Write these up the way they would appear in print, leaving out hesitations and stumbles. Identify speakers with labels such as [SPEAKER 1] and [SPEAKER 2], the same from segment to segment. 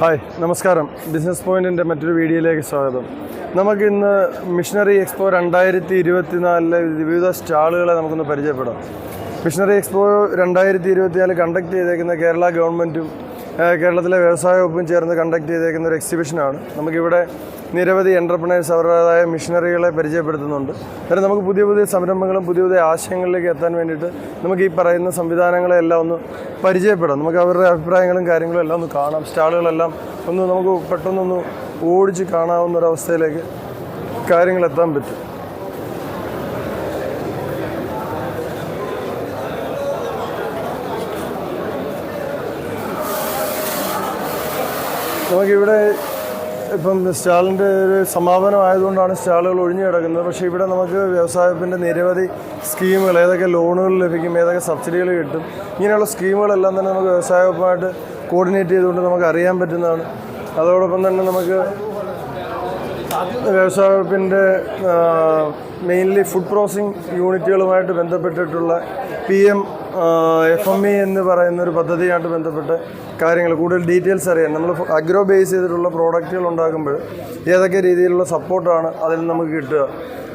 [SPEAKER 1] Hi നമസ്കാരം. Business പോയിൻറ്റിൻ്റെ മറ്റൊരു വീഡിയോയിലേക്ക് സ്വാഗതം. നമുക്കിന്ന് മിഷനറി എക്സ്പോ 2024 വിവിധ സ്റ്റാളുകളെ നമുക്കൊന്ന് പരിചയപ്പെടാം. മിഷനറി എക്സ്പോ 2024 കണ്ടക്ട് ചെയ്തേക്കുന്ന കേരള ഗവൺമെൻറ്റും കേരളത്തിലെ വ്യവസായ വകുപ്പും ചേർന്ന് കണ്ടക്ട് ചെയ്തേക്കുന്ന ഒരു എക്സിബിഷനാണ്. നമുക്കിവിടെ നിരവധി എൻ്റർപ്രണേഴ്സ് അവരുടേതായ മിഷനറികളെ പരിചയപ്പെടുത്തുന്നുണ്ട്. അതായത് നമുക്ക് പുതിയ പുതിയ സംരംഭങ്ങളും പുതിയ പുതിയ ആശയങ്ങളിലേക്ക് എത്താൻ വേണ്ടിയിട്ട് നമുക്ക് ഈ പറയുന്ന സംവിധാനങ്ങളെല്ലാം ഒന്ന് പരിചയപ്പെടാം. നമുക്ക് അവരുടെ അഭിപ്രായങ്ങളും കാര്യങ്ങളും എല്ലാം ഒന്ന് കാണാം. സ്റ്റാളുകളെല്ലാം ഒന്ന് നമുക്ക് പെട്ടെന്നൊന്ന് ഓടിച്ച് കാണാവുന്നൊരവസ്ഥയിലേക്ക് കാര്യങ്ങളെത്താൻ പറ്റും. നമുക്കിവിടെ ഇപ്പം സ്റ്റാളിൻ്റെ ഒരു സമാപനം ആയതുകൊണ്ടാണ് സ്റ്റാളുകൾ ഒഴിഞ്ഞു കിടക്കുന്നത്. പക്ഷേ ഇവിടെ നമുക്ക് വ്യവസായത്തിൻ്റെ നിരവധി സ്കീമുകൾ, ഏതൊക്കെ ലോണുകൾ ലഭിക്കും, ഏതൊക്കെ സബ്സിഡികൾ കിട്ടും, ഇങ്ങനെയുള്ള സ്കീമുകളെല്ലാം തന്നെ നമുക്ക് വ്യവസായ വകുപ്പുമായിട്ട് കോർഡിനേറ്റ് ചെയ്തുകൊണ്ട് നമുക്ക് അറിയാൻ പറ്റുന്നതാണ്. അതോടൊപ്പം തന്നെ നമുക്ക് വ്യവസായ വകുപ്പിൻ്റെ മെയിൻലി ഫുഡ് പ്രോസസ്സിംഗ് യൂണിറ്റുകളുമായിട്ട് ബന്ധപ്പെട്ടിട്ടുള്ള PMFME എന്ന് പറയുന്നൊരു പദ്ധതിയായിട്ട് ബന്ധപ്പെട്ട കാര്യങ്ങൾ കൂടുതൽ ഡീറ്റെയിൽസ് അറിയാൻ, നമ്മൾ അഗ്രോ ബേസ് ചെയ്തിട്ടുള്ള പ്രോഡക്റ്റുകൾ ഉണ്ടാക്കുമ്പോൾ ഏതൊക്കെ രീതിയിലുള്ള സപ്പോർട്ടാണ് അതിൽ നമുക്ക് കിട്ടുക,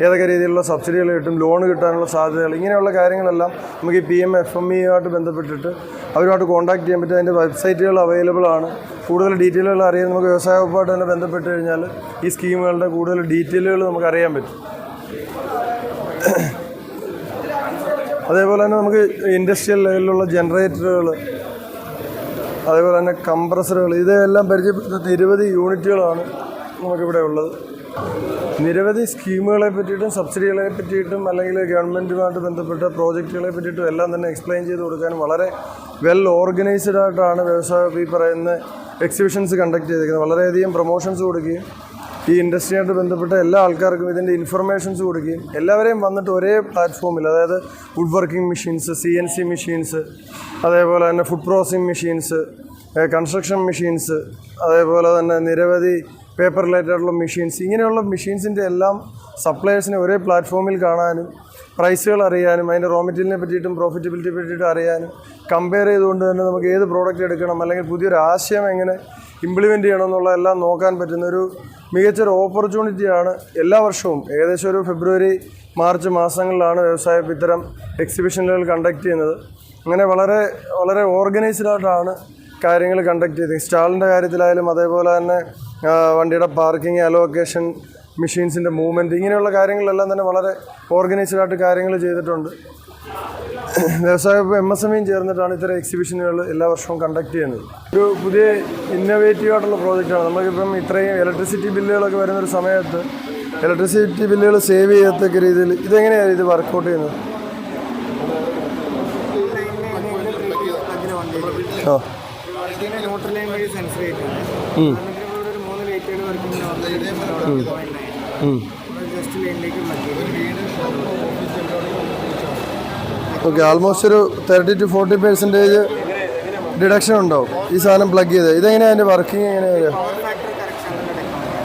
[SPEAKER 1] ഏതൊക്കെ രീതിയിലുള്ള സബ്സിഡികൾ കിട്ടും, ലോൺ കിട്ടാനുള്ള സാധ്യതകൾ, ഇങ്ങനെയുള്ള കാര്യങ്ങളെല്ലാം നമുക്ക് ഈ PMFME ബന്ധപ്പെട്ടിട്ട് അവരുമായിട്ട് കോൺടാക്ട് ചെയ്യാൻ പറ്റും. അതിൻ്റെ വെബ്സൈറ്റുകൾ അവൈലബിൾ ആണ്. കൂടുതൽ ഡീറ്റെയിലുകൾ അറിയാൻ നമുക്ക് വ്യവസായ വകുപ്പായിട്ട് തന്നെ ബന്ധപ്പെട്ട് കഴിഞ്ഞാൽ ഈ സ്കീമുകളുടെ കൂടുതൽ ഡീറ്റെയിലുകൾ നമുക്ക് അറിയാൻ പറ്റും. അതേപോലെ തന്നെ നമുക്ക് ഇൻഡസ്ട്രിയൽ ലെവലിലുള്ള ജനറേറ്ററുകൾ, അതേപോലെ തന്നെ കംപ്രസറുകൾ, ഇതെല്ലാം പരിചയപ്പെടുന്ന നിരവധി യൂണിറ്റുകളാണ് നമുക്കിവിടെ ഉള്ളത്. നിരവധി സ്കീമുകളെ പറ്റിയിട്ടും സബ്സിഡികളെ പറ്റിയിട്ടും അല്ലെങ്കിൽ ഗവൺമെൻറ്റുമായിട്ട് ബന്ധപ്പെട്ട പ്രോജക്റ്റുകളെ പറ്റിയിട്ടും എല്ലാം തന്നെ എക്സ്പ്ലെയിൻ ചെയ്ത് കൊടുക്കാനും വളരെ വെൽ ഓർഗനൈസ്ഡ് ആയിട്ടാണ് വ്യവസായം ഈ പറയുന്ന എക്സിബിഷൻസ് കണ്ടക്ട് ചെയ്തിരിക്കുന്നത്. വളരെയധികം പ്രൊമോഷൻസ് കൊടുക്കുകയും ഈ ഇൻഡസ്ട്രിയായിട്ട് ബന്ധപ്പെട്ട എല്ലാ ആൾക്കാർക്കും ഇതിൻ്റെ ഇൻഫർമേഷൻസ് കൊടുക്കുകയും എല്ലാവരെയും വന്നിട്ട് ഒരേ പ്ലാറ്റ്ഫോമിൽ, അതായത് would working machines, CNC machines, അതേപോലെ തന്നെ food processing machines, construction machines, അതേപോലെ തന്നെ നിരവധി പേപ്പർ റിലേറ്റഡുള്ള മെഷീൻസ്, ഇങ്ങനെയുള്ള മെഷീൻസിൻ്റെ എല്ലാം സപ്ലയേഴ്സിനെ ഒരേ പ്ലാറ്റ്ഫോമിൽ കാണാനും പ്രൈസുകൾ അറിയാനും അതിൻ്റെ റോ മെറ്റീരിയലിനെ പറ്റിയിട്ടും പ്രോഫിറ്റബിലിറ്റി പറ്റിയിട്ടും അറിയാനും കമ്പയർ ചെയ്തുകൊണ്ട് തന്നെ നമുക്ക് ഏത് പ്രോഡക്റ്റ് എടുക്കണം അല്ലെങ്കിൽ പുതിയൊരു ആശയം എങ്ങനെ ഇംപ്ലിമെൻറ്റ് ചെയ്യണം എല്ലാം നോക്കാൻ പറ്റുന്ന ഒരു മികച്ചൊരു ഓപ്പർച്യൂണിറ്റിയാണ്. എല്ലാ വർഷവും ഏകദേശം ഒരു ഫെബ്രുവരി മാർച്ച് മാസങ്ങളിലാണ് വ്യവസായം ഇത്തരം എക്സിബിഷനുകൾ കണ്ടക്ട് ചെയ്യുന്നത്. അങ്ങനെ വളരെ വളരെ ഓർഗനൈസ്ഡ് ആയിട്ടാണ് കാര്യങ്ങൾ കണ്ടക്ട് ചെയ്തത്. സ്റ്റാളിൻ്റെ കാര്യത്തിലായാലും അതേപോലെ തന്നെ വണ്ടിയുടെ പാർക്കിംഗ്, അലോക്കേഷൻ, മെഷീൻസിൻ്റെ മൂവ്മെൻറ്റ്, ഇങ്ങനെയുള്ള കാര്യങ്ങളെല്ലാം തന്നെ വളരെ ഓർഗനൈസ്ഡ് ആയിട്ട് കാര്യങ്ങൾ ചെയ്തിട്ടുണ്ട്. വ്യവസായ MSMEയും ചേർന്നിട്ടാണ് ഇത്തരം എക്സിബിഷനുകൾ എല്ലാ വർഷവും കണ്ടക്ട് ചെയ്യുന്നത്. ഒരു പുതിയ ഇന്നോവേറ്റീവ് ആയിട്ടുള്ള പ്രോജക്റ്റാണ്. നമുക്കിപ്പം ഇത്രയും ഇലക്ട്രിസിറ്റി ബില്ലുകളൊക്കെ വരുന്നൊരു സമയത്ത് ഇലക്ട്രിസിറ്റി ബില്ലുകൾ സേവ് ചെയ്യത്തക്ക രീതിയിൽ ഇതെങ്ങനെയാണ് ഇത് വർക്കൗട്ട് ചെയ്യുന്നത്? ഓക്കെ, ആൾമോസ്റ്റ് ഒരു 30 to 40% ഡിഡക്ഷൻ ഉണ്ടാവും ഈ സാധനം പ്ലഗ് ചെയ്ത്. ഇതെങ്ങനെയാണ് അതിൻ്റെ വർക്കിംഗ്? എങ്ങനെയാണ്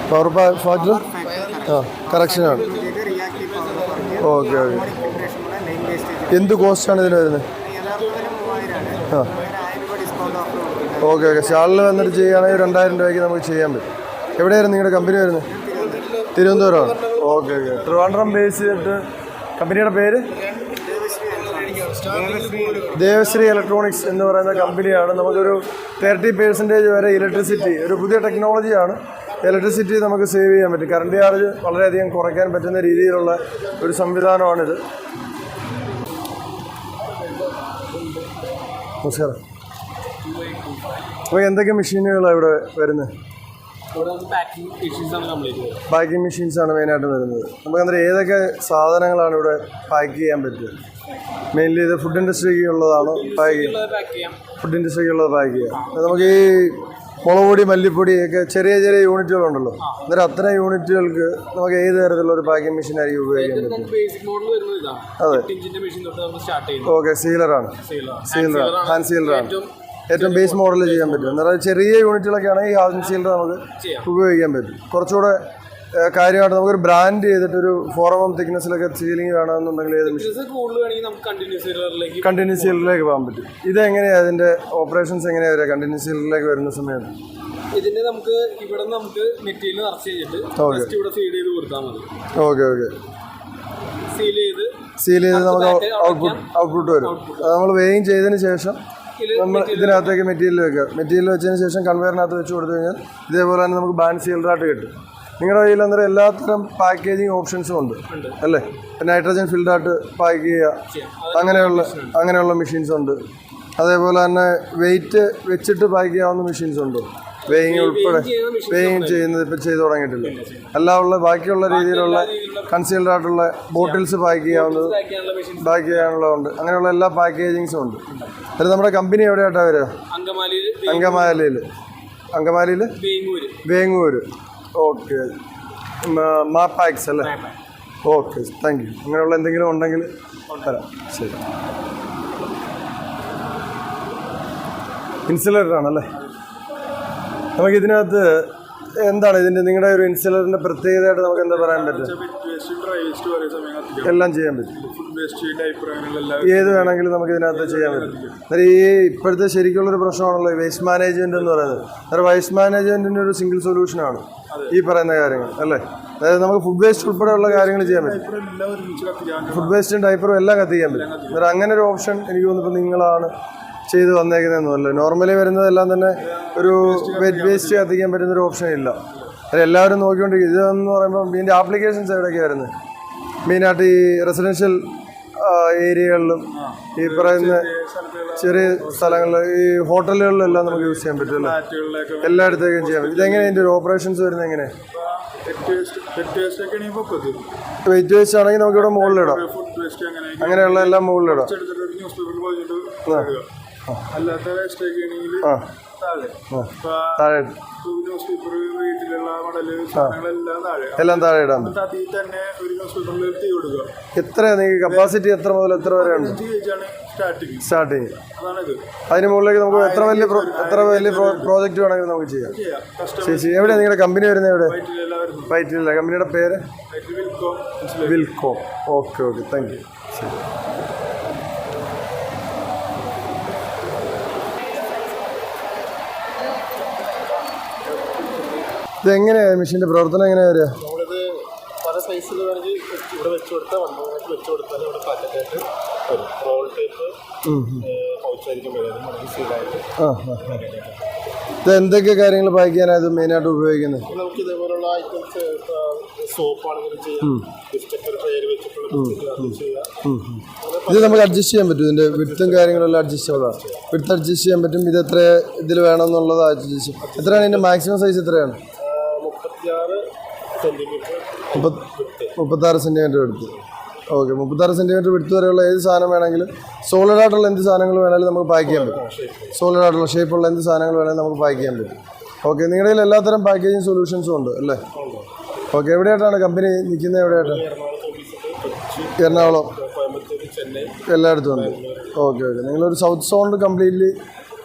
[SPEAKER 1] പവർ ഫാക്ടർ കറക്ഷനാണ്. Okay okay. എന്ത് കോസ്റ്റാണ് ഇതിന് വരുന്നത്? Okay okay. സ്റ്റാളിൽ വന്നിട്ട് ചെയ്യുകയാണെങ്കിൽ 2000 രൂപയ്ക്ക് നമുക്ക് ചെയ്യാൻ പറ്റും. എവിടെയായിരുന്നു നിങ്ങളുടെ കമ്പനി വരുന്നത്? തിരുവനന്തപുരമാണ്. Okay okay. ട്രിവാൻഡ്രം ബേസ് ചെയ്തിട്ട് കമ്പനിയുടെ പേര് ദേവശ്രീ ഇലക്ട്രോണിക്സ് എന്ന് പറയുന്ന കമ്പനിയാണ്. നമുക്കൊരു 30% വരെ ഇലക്ട്രിസിറ്റി, ഒരു പുതിയ ടെക്നോളജിയാണ്. ഇലക്ട്രിസിറ്റി നമുക്ക് സേവ് ചെയ്യാൻ പറ്റും. കറണ്ട് ചാർജ് വളരെയധികം കുറയ്ക്കാൻ പറ്റുന്ന രീതിയിലുള്ള ഒരു സംവിധാനമാണിത്. നമസ്കാരം. അപ്പോൾ എന്തൊക്കെ മെഷീനുകളാണ് ഇവിടെ വരുന്നത്? പാക്കിംഗ് മെഷീൻസാണ് മെയിനായിട്ട് വരുന്നത്. നമുക്ക് അന്നേരം ഏതൊക്കെ സാധനങ്ങളാണ് ഇവിടെ പാക്ക് ചെയ്യാൻ പറ്റുക? മെയിൻലി ഇത് ഫുഡ് ഇൻഡസ്ട്രിക്ക് ഉള്ളതാണോ? ഫുഡ് ഇൻഡസ്ട്രിക്ക് ഉള്ളത് പാക്ക് ചെയ്യാം. നമുക്ക് ഈ മുളക് പൊടി, മല്ലിപ്പൊടിയൊക്കെ ചെറിയ ചെറിയ യൂണിറ്റുകളുണ്ടല്ലോ, അന്നേരം അത്തരം യൂണിറ്റുകൾക്ക് നമുക്ക് ഏത് തരത്തിലുള്ള ഒരു പാക്കിംഗ് മെഷീൻ ആയിരിക്കും ഉപയോഗിക്കാൻ പറ്റും? അതെ, ഓക്കെ. സീലറാണ്, ഹാൻഡ് സീലറാണ് ഏറ്റവും ബേസ് മോഡൽ ചെയ്യാൻ പറ്റും. എന്നാൽ ചെറിയ യൂണിറ്റുകളൊക്കെ ആണെങ്കിൽ ഹാൻഡ് സീലർ നമുക്ക് ഉപയോഗിക്കാൻ പറ്റും. കുറച്ചുകൂടെ കാര്യമായിട്ട് നമുക്കൊരു ബ്രാൻഡ് ചെയ്തിട്ടൊരു 4 mm തിക്നെസ്സിലൊക്കെ സീലിംഗ് വേണമെന്നുണ്ടെങ്കിൽ ഏത് കണ്ടിന്യൂസ് സീലറിലേക്ക് പോകാൻ പറ്റും. ഇതെങ്ങനെയാണ് അതിൻ്റെ ഓപ്പറേഷൻസ് എങ്ങനെയാണ് വരിക കണ്ടിന്യൂസ് സീലറിലേക്ക് വരുന്ന സമയത്ത്?
[SPEAKER 2] ഇതിന്റെ നമുക്ക് ഇവിടെ നമുക്ക് മെറ്റീരിയൽ നിറച്ച് കഴിഞ്ഞിട്ട് ജസ്റ്റ് ഇവിടെ ഫീഡ് ചെയ്ത് കൊടുത്താൽ മതി.
[SPEAKER 1] Okay okay.
[SPEAKER 2] സീൽ ചെയ്ത്
[SPEAKER 1] നമുക്ക് ഔട്ട്പുട്ട് വരും. അത് നമ്മൾ വെയിങ് ചെയ്തതിന് ശേഷം നമ്മൾ ഇതിനകത്തേക്ക് മെറ്റീരിയൽ വെക്കുക. മെറ്റീരിയൽ വെച്ചതിന് ശേഷം കൺവെയറിനകത്ത് വെച്ച് കൊടുത്തു കഴിഞ്ഞാൽ ഇതേപോലെ തന്നെ നമുക്ക് ബാൻ സീൽഡായിട്ട് കിട്ടും. നിങ്ങളുടെ കയ്യിൽ അന്നേരം എല്ലാത്തരം പാക്കേജിങ് ഓപ്ഷൻസും ഉണ്ട് അല്ലേ? നൈട്രജൻ ഫിൽഡായിട്ട് പാക്ക് ചെയ്യുക, അങ്ങനെയുള്ള മെഷീൻസ് ഉണ്ട്. അതേപോലെ തന്നെ വെയിറ്റ് വെച്ചിട്ട് പാക്ക് ചെയ്യാവുന്ന മെഷീൻസ് ഉണ്ട്. വെയിങ് ഉൾപ്പെടെ വെയിങ് ചെയ്യുന്നത് ഇപ്പോൾ ചെയ്തു തുടങ്ങിയിട്ടില്ല. അല്ലാതെ ബാക്കിയുള്ള രീതിയിലുള്ള കൺസീൽഡ് ആയിട്ടുള്ള ബോട്ടിൽസ് പാക്ക് ചെയ്യാനുള്ളതുണ്ട്. അങ്ങനെയുള്ള എല്ലാ പാക്കേജിങ്സും ഉണ്ട്. അത് നമ്മുടെ കമ്പനി എവിടെയായിട്ടാണ് വരിക? അങ്കമാലിയിൽ വേങ്ങൂര്. ഓക്കെ. മാപ്പാക്സ് അല്ലേ? Okay, thank U. അങ്ങനെയുള്ള എന്തെങ്കിലും ഉണ്ടെങ്കിൽ തരാം. ശരി. ഇൻസുലേറ്റർ ആണല്ലേ? നമുക്ക് ഇതിനകത്ത് എന്താണ് നിങ്ങളുടെ ഒരു ഇൻസുലേറ്ററിന്റെ പ്രത്യേകതയായിട്ട് നമുക്ക് എന്താ പറയാൻ പറ്റും? എല്ലാം ചെയ്യാൻ പറ്റും. ഏത് വേണമെങ്കിലും നമുക്ക് ഇതിനകത്ത് ചെയ്യാൻ പറ്റും. അന്നേരം ഈ ഇപ്പോഴത്തെ ശരിക്കുള്ളൊരു പ്രശ്നമാണല്ലോ വേസ്റ്റ് മാനേജ്മെന്റ് എന്ന് പറയുന്നത്. അന്നേരം വേസ്റ്റ് മാനേജ്മെന്റിന് ഒരു സിംഗിൾ സൊല്യൂഷനാണ് ഈ പറയുന്ന കാര്യങ്ങൾ അല്ലേ? അതായത് നമുക്ക് ഫുഡ് വേസ്റ്റ് ഉൾപ്പെടെയുള്ള കാര്യങ്ങൾ ചെയ്യാൻ പറ്റും. ഫുഡ് വേസ്റ്റും ഡൈപ്പറും എല്ലാം കത്തിക്കാൻ പറ്റും. അന്നേരം അങ്ങനെ ഒരു ഓപ്ഷൻ എനിക്ക് തോന്നുന്നു നിങ്ങളാണ് ചെയ്ത് വന്നേക്കുന്നതെന്നല്ല. നോർമലി വരുന്നതെല്ലാം തന്നെ ഒരു വെറ്റ് വേസ്റ്റ് കത്തിക്കാൻ പറ്റുന്നൊരു ഓപ്ഷൻ ഇല്ല. അത് എല്ലാവരും നോക്കിക്കൊണ്ടിരിക്കും. ഇതെന്ന് പറയുമ്പോൾ ഇതിൻ്റെ ആപ്ലിക്കേഷൻസ് എവിടെയൊക്കെയാണ് വരുന്നത്? മെയിനായിട്ട് ഈ റെസിഡൻഷ്യൽ ഏരിയകളിലും ഈ പറയുന്ന ചെറിയ സ്ഥലങ്ങളിൽ ഈ ഹോട്ടലുകളിലെല്ലാം നമുക്ക് യൂസ് ചെയ്യാൻ പറ്റുമല്ലോ. എല്ലായിടത്തേക്കും ചെയ്യാൻ പറ്റും. ഇതെങ്ങനെ ഇതിൻ്റെ ഒരു ഓപ്പറേഷൻസ് വരുന്നത് എങ്ങനെ? വെയിറ്റ് വേസ്റ്റ് ആണെങ്കിൽ നമുക്ക് ഇവിടെ മുകളിലിടാം. അങ്ങനെയുള്ള എല്ലാം മുകളിലിടാം.
[SPEAKER 2] അല്ലാത്ത വേസ്റ്റ് ഒക്കെ ആണെങ്കിൽ
[SPEAKER 1] താഴെ എല്ലാം താഴെ ഇടാൻ പറ്റും. എത്ര കപ്പാസിറ്റി എത്ര മുതൽ എത്ര വരെയാണ് സ്റ്റാർട്ടിങ്? അതിന് മുകളിലേക്ക് നമുക്ക് എത്ര വലിയ പ്രോജക്റ്റ് വേണമെങ്കിലും നമുക്ക് ചെയ്യാം. ശരി. എവിടെയാണ് നിങ്ങളുടെ കമ്പനി വരുന്നത്? എവിടെ? വൈറ്റിലല്ല. കമ്പനിയുടെ പേര് Wilcom. Okay okay, thank you. ശരി. ഇതെങ്ങനെയാണ് മെഷീൻ്റെ പ്രവർത്തനം എങ്ങനെയാണ് വരിക?
[SPEAKER 3] നമ്മളിത് പല സൈസിൽ വേണമെങ്കിൽ ഇവിടെ വെച്ച് കൊടുത്താൽ വെച്ച് കൊടുത്താൽ ഇവിടെ പാക്കറ്റായിട്ട് വരും. റോൾ ടൈപ്പ് പൗച്ചായിരിക്കും വരുന്നത്. സീലായിട്ട്
[SPEAKER 1] ഇത് എന്തൊക്കെ കാര്യങ്ങൾ പാക്ക് ചെയ്യാനാണ് ഇത് മെയിനായിട്ട് ഉപയോഗിക്കുന്നത്?
[SPEAKER 3] നമുക്ക് ഇതേപോലുള്ള ഐറ്റംസ് സോപ്പാണെങ്കിലും ചെയ്യാം. ബിസ്ക്കറ്റ് ട്രെയിൽ വെച്ചിട്ടുള്ള ചെയ്യാം.
[SPEAKER 1] ഇത് നമുക്ക് അഡ്ജസ്റ്റ് ചെയ്യാൻ പറ്റും. ഇതിൻ്റെ വിട്ടും കാര്യങ്ങളെല്ലാം അഡ്ജസ്റ്റബിളാണ്. വിട്ട് അഡ്ജസ്റ്റ് ചെയ്യാൻ പറ്റും. ഇത് എത്ര ഇതിൽ വേണമെന്നുള്ളത് അഡ്ജസ്റ്റ് ചെയ്യും. എത്രയാണ് ഇതിൻ്റെ മാക്സിമം സൈസ്? എത്രയാണ്? 36 സെൻറ്റിമീറ്റർ എടുത്ത്. ഓക്കെ, 36 സെൻറ്റിമീറ്റർ വിട്ട് വരെയുള്ള ഏത് സാധനം വേണമെങ്കിലും സോളിഡായിട്ടുള്ള എന്ത് സാധനങ്ങൾ വേണമെങ്കിലും നമുക്ക് പാക്ക് ചെയ്യാൻ പറ്റും. സോളിഡായിട്ടുള്ള ഷേപ്പുള്ള എന്ത് സാധനങ്ങൾ വേണമെങ്കിലും നമുക്ക് പാക്ക് ചെയ്യാൻ പറ്റും. ഓക്കെ, നിങ്ങളുടെ കയ്യിൽ എല്ലാത്തരം പാക്കേജിങ് സൊല്യൂഷൻസും ഉണ്ട് അല്ലേ? ഓക്കെ. എവിടെയായിട്ടാണ് കമ്പനി നിൽക്കുന്നത്? എവിടെയായിട്ടാണ്? എറണാകുളം, എല്ലായിടത്തും ഉണ്ട്. Okay okay. നിങ്ങളൊരു സൗത്ത് സോണിൽ കംപ്ലീറ്റ്ലി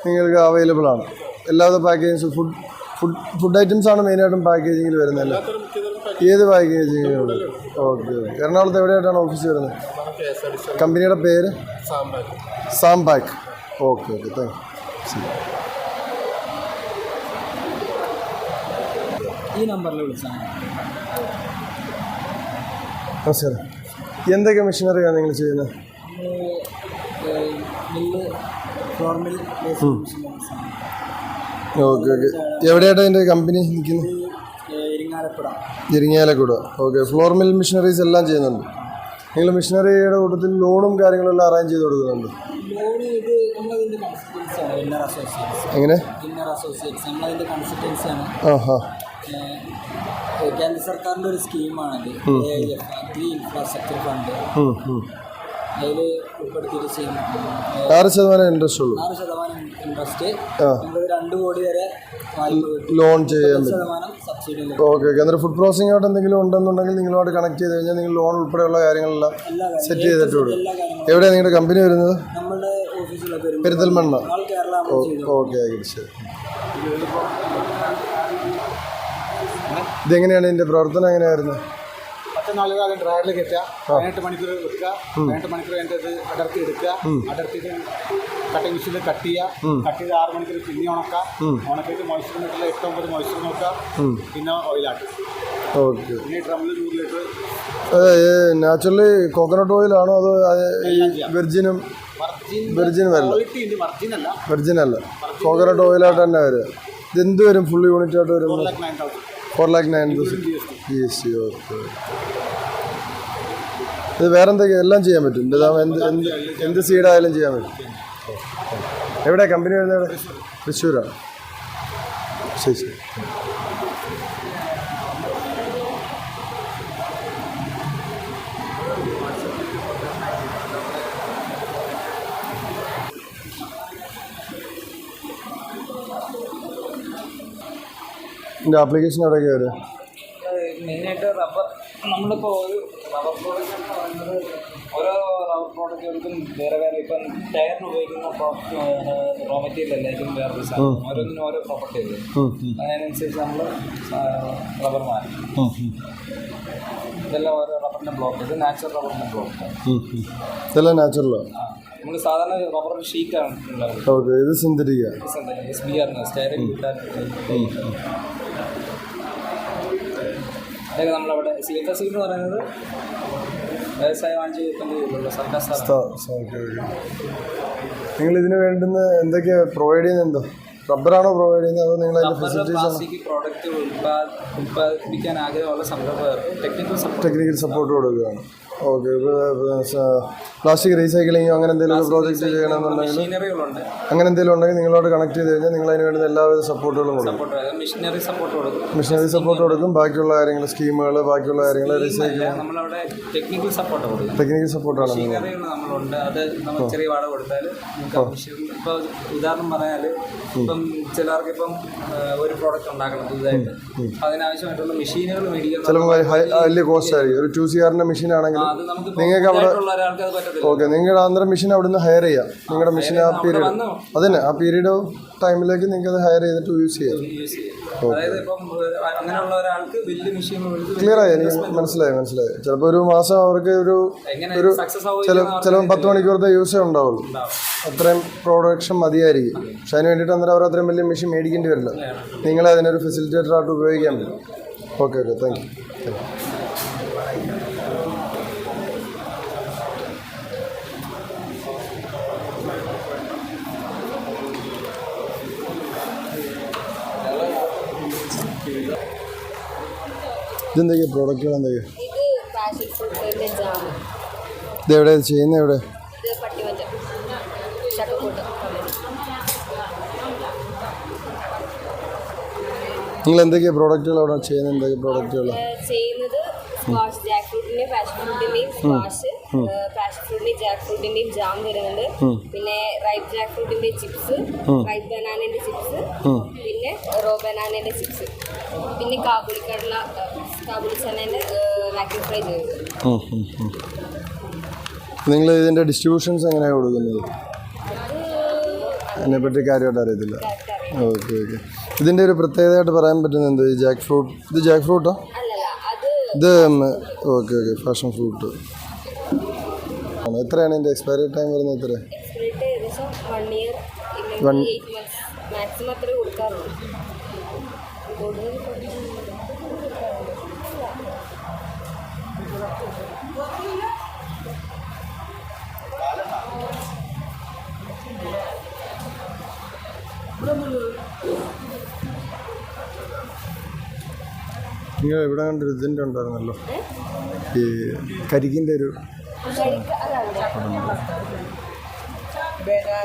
[SPEAKER 1] നിങ്ങൾക്ക് അവൈലബിൾ ആണ്. എല്ലാവിധ പാക്കേജിങ്സും ഫുഡ് ഐറ്റംസ് ആണ് മെയിനായിട്ടും പാക്കേജിങ്ങിൽ വരുന്നതല്ലേ? ഏത് പാക്കേജിങ്ങും ഉണ്ട്. Okay okay. എറണാകുളത്ത് എവിടെയായിട്ടാണ് ഓഫീസ് വരുന്നത്? കമ്പനിയുടെ പേര് Sampack. Okay okay, thank you.
[SPEAKER 2] ഈ നമ്പറിൽ വിളിച്ചാൽ
[SPEAKER 1] നമസ്കാരം. എന്തൊക്കെ മെഷീനറിയാണ് നിങ്ങൾ ചെയ്യുന്നത്? Okay okay. എവിടെയായിട്ടാണ് ഇതിൻ്റെ കമ്പനി നിൽക്കുന്നത്? Irinjalakuda. Okay. Flour mill machineries എല്ലാം ചെയ്യുന്നുണ്ട്. നിങ്ങൾ മെഷീനറിയുടെ കൂട്ടത്തിൽ ലോണും കാര്യങ്ങളെല്ലാം അറേഞ്ച് ചെയ്ത് കൊടുക്കുന്നുണ്ട്? എങ്ങനെ?
[SPEAKER 2] കേന്ദ്ര സർക്കാരിൻ്റെ ഒരു സ്കീമാണത്. Agri infrastructure fund. അതിൽ ഉൾപ്പെടുത്തിയിട്ട് ചെയ്യുന്നത്
[SPEAKER 1] 6% ഇൻട്രസ്റ്റ് ഉള്ളൂ.
[SPEAKER 2] 6% ഇൻട്രസ്റ്റ്. 2 കോടി വരെ
[SPEAKER 1] ലോൺ ചെയ്യാൻ പറ്റും.
[SPEAKER 2] സബ്സിഡി.
[SPEAKER 1] Okay okay. അന്നേരം ഫുഡ് പ്രോസസിംഗ് ആയിട്ട് എന്തെങ്കിലും ഉണ്ടെന്നുണ്ടെങ്കിൽ നിങ്ങളുമായിട്ട് കണക്ട് ചെയ്ത് കഴിഞ്ഞാൽ നിങ്ങൾ ലോൺ ഉൾപ്പെടെയുള്ള കാര്യങ്ങളെല്ലാം സെറ്റ് ചെയ്തിട്ട് വിടും. എവിടെയാണ് നിങ്ങളുടെ കമ്പനി വരുന്നത്?
[SPEAKER 2] നമ്മുടെ ഓഫീസിലെ
[SPEAKER 1] പെരിന്തൽമണ്ണ.
[SPEAKER 2] കേരള.
[SPEAKER 1] ഓക്കെ ആയിട്ട് ശരി. ഇതെങ്ങനെയാണ് ഇതിൻ്റെ പ്രവർത്തനം എങ്ങനെയായിരുന്നു?
[SPEAKER 3] 4 കാലം ഡ്രയറിൽ കയറ്റുക, 18 മണിക്കൂർ വെക്കുക, 18 മണിക്കൂർ കഴിഞ്ഞിട്ട് അടർത്തി എടുക്കുക, അടർത്തിയിട്ട് കട്ടിംഗ് മെഷീനിൽ കട്ട് ചെയ്ത് 6 മണിക്കൂർ പിന്നെ ഉണക്കാം. ഉണക്കിയിട്ട് മോയ്സ്ചർ മീറ്ററിൽ 8-9 മോയ്സ്ചർ നോക്കാം. പിന്നെ ഓയിലാട്ടും.
[SPEAKER 1] ഓക്കെ.
[SPEAKER 3] പിന്നെ ഡ്രമ്മിൽ 100 ലിറ്റർ.
[SPEAKER 1] നാച്ചുറലി കോക്കനട്ട് ഓയിലാണോ അതോ വെർജിനും വെർജിൻ വരില്ല? വെർജിൻ അല്ല, കോക്കനട്ട് ഓയിലായിട്ട് തന്നെ വരും. ഇതെന്ത് വരും ഫുൾ യൂണിറ്റ് ആയിട്ട് വരുമ്പോൾ? 4,09,000 GST. ഓക്കെ. ഇത് വേറെ എന്തൊക്കെയാണ് എല്ലാം ചെയ്യാൻ പറ്റും? എന്ത് സീഡായാലും ചെയ്യാൻ പറ്റും. എവിടെ കമ്പനി വരുന്നത്? തൃശ്ശൂരാണ്. ശരി. ഇതിൻ്റെ ആപ്ലിക്കേഷൻ എവിടെയൊക്കെ വരും?
[SPEAKER 2] മെയിനായിട്ട് റബ്ബർ. നമ്മളിപ്പോൾ ഒരു റബ്ബർ പ്രോഡക്റ്റ് എന്ന് പറയുന്നത് ഓരോ റബ്ബർ പ്രോഡക്റ്റുകൾക്കും വേറെ വേറെ ഇപ്പം ടയറിന് ഉപയോഗിക്കുന്ന റോ മെറ്റീരിയൽ എല്ലായിരിക്കും വേറൊരു സാധനം. ഓരോന്നിനും ഓരോ പ്രോപ്പർട്ടി ഉണ്ട്. അതിനനുസരിച്ച് നമ്മൾ റബ്ബർ മാറ്റും. ഇതെല്ലാം ഓരോ റബ്ബറിൻ്റെ ബ്ലോക്ക്. ഇത് നാച്ചുറൽ റബ്ബറിൻ്റെ ബ്ലോക്ക്.
[SPEAKER 1] ഇതെല്ലാം നാച്ചുറലാണ്.
[SPEAKER 2] നമ്മൾ സാധാരണ റബ്ബർ ഷീറ്റാണ് ഉണ്ടാകുന്നത്.
[SPEAKER 1] ഓക്കെ. ഇത് സിന്തറ്റിക്കാ?
[SPEAKER 2] SBR സ്റ്റൈറിംഗ് കിട്ടാൻ. ഇതൊക്കെ നമ്മളവിടെ CFS എന്ന് പറയുന്നത് വ്യവസായ വാണിജ്യ കമ്പനിയിലുള്ള സർക്കാർ സ്ഥാപനം.
[SPEAKER 1] നിങ്ങൾ ഇതിന് വേണ്ടുന്ന എന്തൊക്കെയാണ് പ്രൊവൈഡ് ചെയ്യുന്നത്? എന്തോ റബ്ബറാണോ പ്രൊവൈഡ് ചെയ്യുന്നത് അതോ നിങ്ങൾ അതിൻ്റെ ഫെസിലിറ്റീസ്?
[SPEAKER 2] പ്ലാസ്റ്റിക് പ്രോഡക്റ്റ് ഉൽപ്പാദിപ്പിക്കാൻ ആഗ്രഹമുള്ള സംരംഭകർക്ക്
[SPEAKER 1] ടെക്നിക്കൽ സപ്പോർട്ട് കൊടുക്കുകയാണ്. ഓക്കെ. പ്ലാസ്റ്റിക് റീസൈക്ലിങ്ങോ അങ്ങനെ എന്തെങ്കിലും പ്രോജക്റ്റ് ചെയ്യണമെന്നുണ്ടെങ്കിൽ
[SPEAKER 2] മെഷീനറികളുണ്ട്.
[SPEAKER 1] അങ്ങനെ എന്തെങ്കിലും ഉണ്ടെങ്കിൽ നിങ്ങളോട് കണക്ട് ചെയ്ത് കഴിഞ്ഞാൽ നിങ്ങൾ അതിന് വേണ്ടുന്ന എല്ലാവിധ സപ്പോർട്ടുകളും കൊടുക്കും.
[SPEAKER 2] മെഷീനറി
[SPEAKER 1] സപ്പോർട്ട് കൊടുക്കും. ബാക്കിയുള്ള കാര്യങ്ങൾ, സ്കീമുകൾ, ബാക്കിയുള്ള കാര്യങ്ങൾ റീസൈക്ലിംഗ്
[SPEAKER 2] നമ്മളവിടെ ടെക്നിക്കൽ സപ്പോർട്ട് കൊടുക്കും.
[SPEAKER 1] ടെക്നിക്കൽ സപ്പോർട്ടാണ്.
[SPEAKER 2] മെഷീനറികൾ നമ്മളുണ്ട്. അത് നമ്മൾ ചെറിയ വാടക കൊടുത്താൽ ഇപ്പോൾ ഉദാഹരണം പറഞ്ഞാൽ ഇപ്പം ചിലർക്ക് ഇപ്പം ഒരു പ്രോഡക്റ്റ് ഉണ്ടാക്കണം പുതുതായിട്ട്, അതിനാവശ്യമായിട്ടുള്ള മെഷീനുകൾ മേടിക്കാൻ
[SPEAKER 1] ചിലപ്പോൾ വലിയ കോസ്റ്റ് ആയിരിക്കും. ഒരു 2CR മെഷീൻ ആണെങ്കിൽ നിങ്ങൾക്ക് അവിടെ ഓക്കെ നിങ്ങളുടെ അന്നേരം മെഷീൻ അവിടെ നിന്ന് ഹയർ ചെയ്യാം. നിങ്ങളുടെ മെഷീൻ ആ പീരീഡ് അതന്നെ ആ പീരീഡ് ടൈമിലേക്ക് നിങ്ങൾക്ക് അത് ഹയർ ചെയ്തിട്ട് യൂസ് ചെയ്യാം. ക്ലിയർ ആയി? എനിക്ക് മനസ്സിലായി. ചിലപ്പോൾ ഒരു മാസം അവർക്ക് ഒരു ചിലപ്പോൾ 10 മണിക്കൂറത്തെ യൂസേ ഉണ്ടാവുള്ളൂ. അത്രയും പ്രൊഡക്ഷൻ മതിയായിരിക്കും. പക്ഷെ അതിന് വേണ്ടിയിട്ട് അന്നേരം അവർ അത്രയും വലിയ മെഷീൻ മേടിക്കേണ്ടി വരില്ല. നിങ്ങളെ അതിനൊരു ഫെസിലിറ്റേറ്റർ ആയിട്ട് ഉപയോഗിക്കാൻ പറ്റും. ഓക്കെ. Thank U. ഇതെന്തൊക്കെയാണ് പ്രോഡക്റ്റുകൾ? എന്തൊക്കെയാണ് ഇതെവിടെ ചെയ്യുന്നത്? എവിടെ? നിങ്ങൾ എന്തൊക്കെയാണ് പ്രോഡക്റ്റുകൾ അവിടെ ചെയ്യുന്നത്? എന്തൊക്കെ പ്രോഡക്റ്റുകൾ
[SPEAKER 4] ചെയ്യുന്നത്? സ്ക്വാഷ്, ജാക്ക് ഫ്രൂട്ടിൻ്റെയും പാഷൻ ഫ്രൂട്ടിൻ്റെയും സ്ക്വാഷ്, പാഷൻ ഫ്രൂട്ടിൻ്റെയും ജാക്ക് ഫ്രൂട്ടിൻ്റെയും ജാം വരുന്നുണ്ട്. പിന്നെ റൈപ്പ് ജാക്ക് ഫ്രൂട്ടിൻ്റെ ചിപ്സ്, റൈപ്പ് ബനാനേൻ്റെ ചിപ്സ്, പിന്നെ റോ ബനാനേൻ്റെ ചിപ്സ്, പിന്നെ കാബുളി ചനേൻ്റെ വാക്യൂം ഫ്രൈ ചെയ്യുന്നത്.
[SPEAKER 1] നിങ്ങൾ ഇതിൻ്റെ ഡിസ്ട്രിബ്യൂഷൻസ് എങ്ങനെയാണ് കൊടുക്കുന്നത്? അതിനെപ്പറ്റി കാര്യമായിട്ട് അറിയത്തില്ല. ഓക്കെ. ഇതിൻ്റെ ഒരു പ്രത്യേകതയായിട്ട് പറയാൻ പറ്റുന്നത് എന്ത്? Jack fruit. ഇത് ജാക്ക് ഫ്രൂട്ടോ? ഇത് ഓക്കെ. Passion fruit. എത്രയാണ് ഇതിൻ്റെ എക്സ്പയറി ടൈം വരുന്നത്? എത്ര?
[SPEAKER 4] -1 year, 8 months മാക്സിമം അത്ര കൊടുക്കാറുള്ളൂ.
[SPEAKER 1] നിങ്ങൾ ഇവിടെ കണ്ടൊരു ഇതിൻ്റെ ഉണ്ടായിരുന്നല്ലോ, ഈ കരിക്കിൻ്റെ ഒരു
[SPEAKER 4] ബനാന